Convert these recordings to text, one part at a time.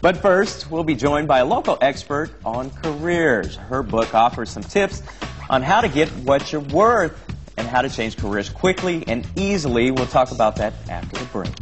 But first, we'll be joined by a local expert on careers. Her book offers some tips on how to get what you're worth and how to change careers quickly and easily. We'll talk about that after the break.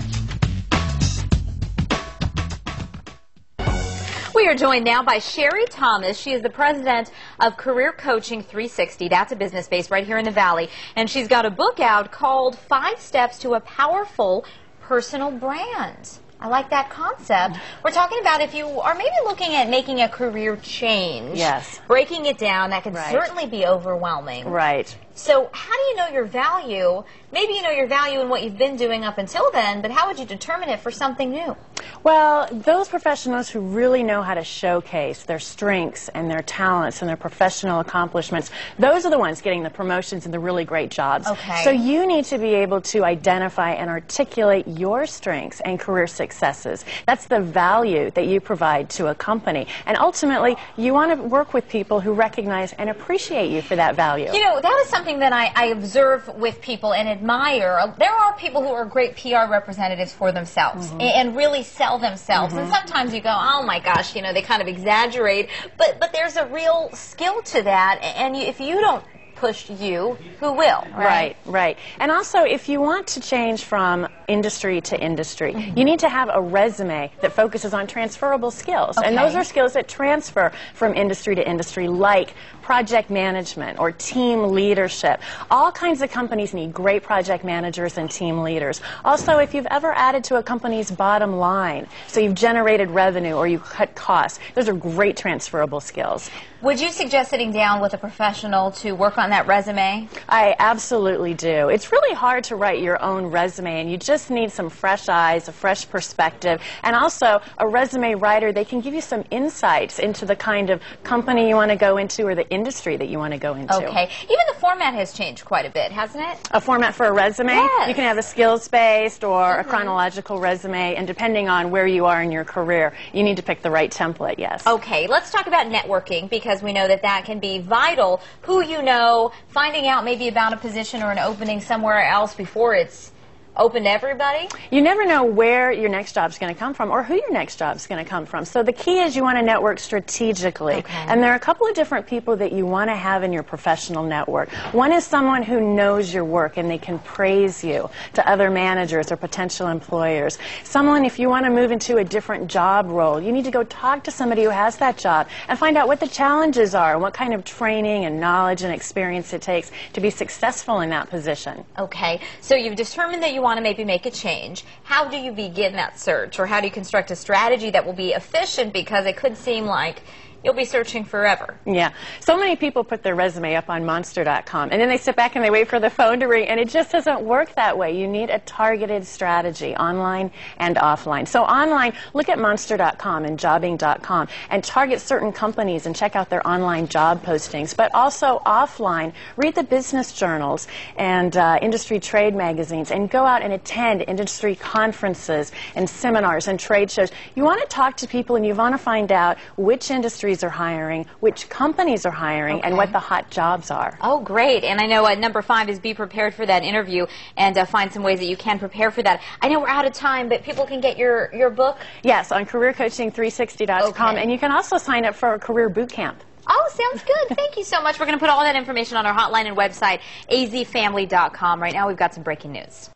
We are joined now by Sherri Thomas. She is the president of Career Coaching 360. That's a business based right here in the Valley. And she's got a book out called 5 Steps to a Powerful Personal Brand. I like that concept. We're talking about if you are maybe looking at making a career change. Yes. Breaking it down, that can certainly be overwhelming. Right. So how do you know your value? Maybe you know your value in what you've been doing up until then, but how would you determine it for something new? Well, those professionals who really know how to showcase their strengths and their talents and their professional accomplishments, those are the ones getting the promotions and the really great jobs. Okay. So you need to be able to identify and articulate your strengths and career successes. That's the value that you provide to a company. And ultimately, you want to work with people who recognize and appreciate you for that value. You know, that is something that I observe with people and admire. There are people who are great PR representatives for themselves and really sell themselves. And sometimes you go, oh my gosh, you know, they kind of exaggerate. But there's a real skill to that. And if you don't push you, who will? Right, right. And also, if you want to change from industry to industry, you need to have a resume that focuses on transferable skills. And those are skills that transfer from industry to industry, like project management or team leadership. All kinds of companies need great project managers and team leaders. Also, if you've ever added to a company's bottom line, so you've generated revenue or you cut costs, those are great transferable skills. Would you suggest sitting down with a professional to work on that resume? I absolutely do. It's really hard to write your own resume, and you just need some fresh eyes, a fresh perspective, and also a resume writer. They can give you some insights into the kind of company you want to go into or the industry that you want to go into. Okay. Even the format has changed quite a bit, hasn't it? A format for a resume? Yes. You can have a skills-based or a chronological resume, and depending on where you are in your career, you need to pick the right template, yes. Okay, let's talk about networking, because we know that that can be vital. Who you know, finding out maybe about a position or an opening somewhere else before it's open to everybody? You never know where your next job is going to come from or who your next job is going to come from. So the key is you want to network strategically. And there are a couple of different people that you want to have in your professional network. One is someone who knows your work and they can praise you to other managers or potential employers. Someone, if you want to move into a different job role, you need to go talk to somebody who has that job and find out what the challenges are and what kind of training and knowledge and experience it takes to be successful in that position. Okay, so you've determined that you want to maybe make a change. How do you begin that search, or how do you construct a strategy that will be efficient, because it could seem like you'll be searching forever? Yeah. So many people put their resume up on Monster.com, and then they sit back and they wait for the phone to ring, and it just doesn't work that way. You need a targeted strategy, online and offline. So online, look at Monster.com and Jobbing.com and target certain companies and check out their online job postings. But also offline, read the business journals and industry trade magazines and go out and attend industry conferences and seminars and trade shows. You want to talk to people and you want to find out which industries are hiring, which companies are hiring, and what the hot jobs are. Oh, great. And I know number 5 is be prepared for that interview, and find some ways that you can prepare for that. I know we're out of time, but people can get your book? Yes, on careercoaching360.com, and you can also sign up for a career boot camp. Oh, sounds good. Thank you so much. We're going to put all that information on our hotline and website, azfamily.com. Right now we've got some breaking news.